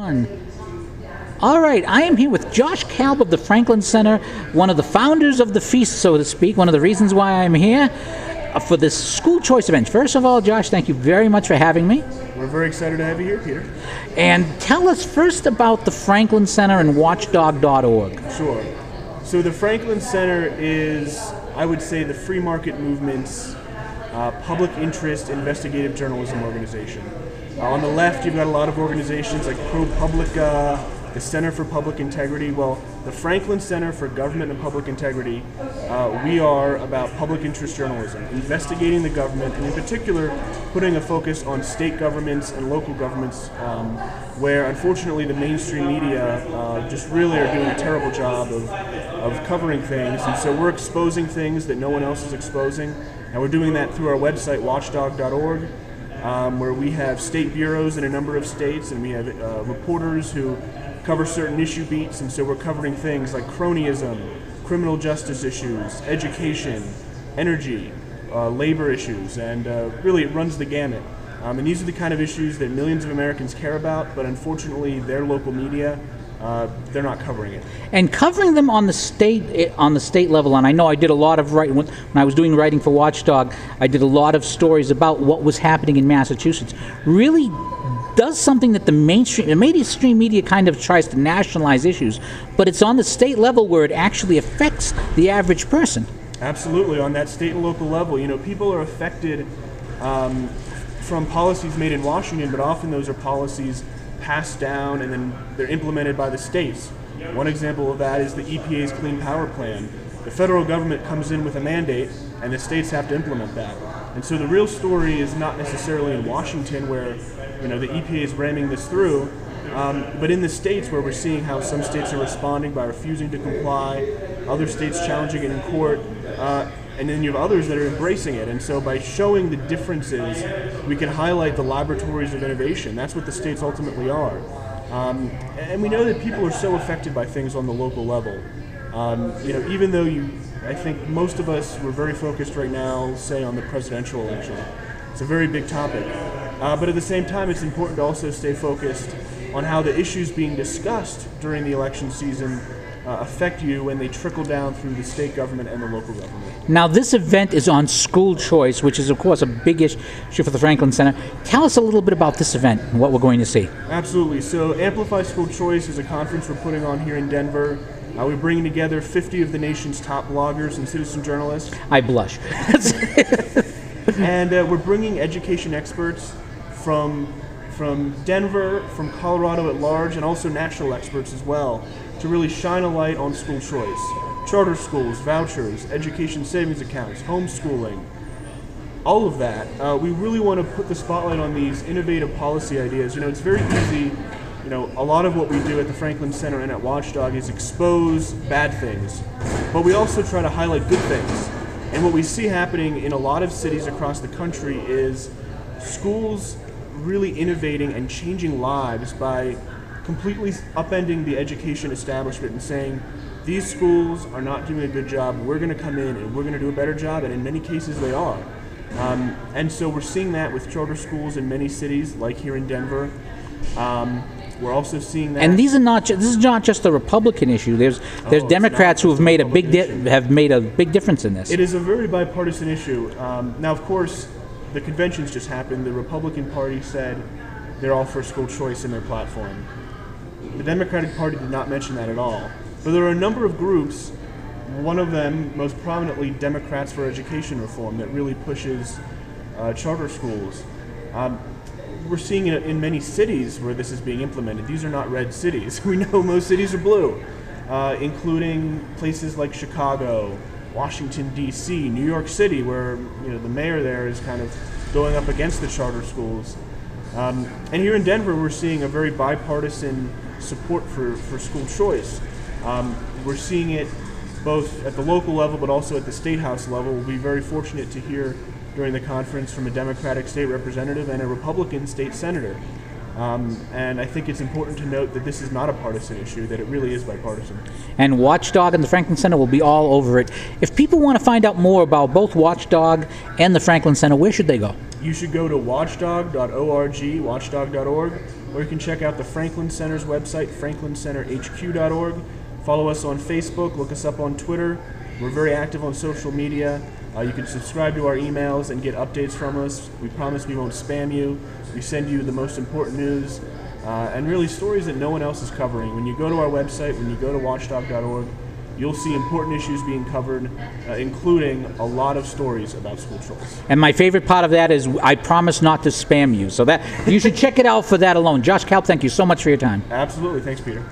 1. All right, I am here with Josh Kalb of the Franklin Center, one of the founders of the feast, so to speak, one of the reasons why I'm here for this school choice event. First of all, Josh, thank you very much for having me. We're very excited to have you here, Peter. And tell us first about the Franklin Center and watchdog.org. Sure. So the Franklin Center is, I would say, the free market movement's public interest investigative journalism organization. On the left, you've got a lot of organizations like ProPublica, the Center for Public Integrity. Well, the Franklin Center for Government and Public Integrity, we are about public interest journalism, investigating the government, and in particular, putting a focus on state governments and local governments, where unfortunately the mainstream media just really are doing a terrible job of covering things, and so we're exposing things that no one else is exposing, and we're doing that through our website, watchdog.org, where we have state bureaus in a number of states, and we have reporters who cover certain issue beats, and so we're covering things like cronyism, criminal justice issues, education, energy, labor issues, and really it runs the gamut. And these are the kind of issues that millions of Americans care about, but unfortunately their local media, they're not covering it. And covering them on the state level, and I know I did a lot of writing when I was doing writing for Watchdog. I did a lot of stories about what was happening in Massachusetts. Really does something that the mainstream media kind of tries to nationalize issues, but it's on the state level where it actually affects the average person. Absolutely, on that state and local level. You know, people are affected from policies made in Washington, but often those are policies passed down and then they're implemented by the states. One example of that is the EPA's Clean Power Plan. The federal government comes in with a mandate and the states have to implement that. And so the real story is not necessarily in Washington where the EPA is ramming this through, but in the states where we're seeing how some states are responding by refusing to comply, other states challenging it in court, and then you have others that are embracing it. And so by showing the differences, we can highlight the laboratories of innovation. That's what the states ultimately are. And we know that people are so affected by things on the local level. Even though I think most of us, we're very focused right now, say, on the presidential election. It's a very big topic. But at the same time, it's important to also stay focused on how the issues being discussed during the election season affect you when they trickle down through the state government and the local government. Now, this event is on school choice, which is, of course, a big issue for the Franklin Center. Tell us a little bit about this event and what we're going to see. Absolutely. So Amplify School Choice is a conference we're putting on here in Denver. We're bringing together 50 of the nation's top bloggers and citizen journalists. I blush. And we're bringing education experts from Denver, from Colorado at large, and also national experts as well, to really shine a light on school choice. Charter schools, vouchers, education savings accounts, homeschooling, all of that. We really want to put the spotlight on these innovative policy ideas. It's very easy. A lot of what we do at the Franklin Center and at Watchdog is expose bad things, but we also try to highlight good things. And what we see happening in a lot of cities across the country is schools really innovating and changing lives by completely upending the education establishment and saying, these schools are not doing a good job, we're going to come in and we're going to do a better job, and in many cases they are. And so we're seeing that with charter schools in many cities, like here in Denver. We're also seeing that. And this is not just a Republican issue. There's Democrats who have made a big difference in this. It is a very bipartisan issue. Now, of course, the conventions just happened. The Republican Party said they're all for school choice in their platform. The Democratic Party did not mention that at all. But there are a number of groups, one of them most prominently Democrats for Education Reform, that really pushes charter schools. We're seeing it in many cities where this is being implemented. These are not red cities. We know most cities are blue, including places like Chicago, Washington, D.C., New York City, where the mayor there is kind of going up against the charter schools. And here in Denver, we're seeing a very bipartisan support for school choice. We're seeing it both at the local level but also at the state house level. We'll be very fortunate to hear during the conference from a Democratic state representative and a Republican state senator. And I think it's important to note that this is not a partisan issue, that it really is bipartisan. And Watchdog and the Franklin Center will be all over it. If people want to find out more about both Watchdog and the Franklin Center, where should they go? You should go to watchdog.org, watchdog.org, or you can check out the Franklin Center's website, franklincenterhq.org. Follow us on Facebook, look us up on Twitter. We're very active on social media. You can subscribe to our emails and get updates from us. We promise we won't spam you. We send you the most important news and really stories that no one else is covering. When you go to our website, when you go to watchdog.org, you'll see important issues being covered, including a lot of stories about school choice. And my favorite part of that is I promise not to spam you. So that you should check it out for that alone. Josh Kalb, thank you so much for your time. Absolutely. Thanks, Peter.